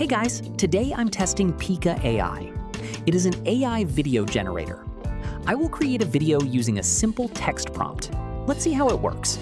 Hey guys, today I'm testing Pika AI. It is an AI video generator. I will create a video using a simple text prompt. Let's see how it works.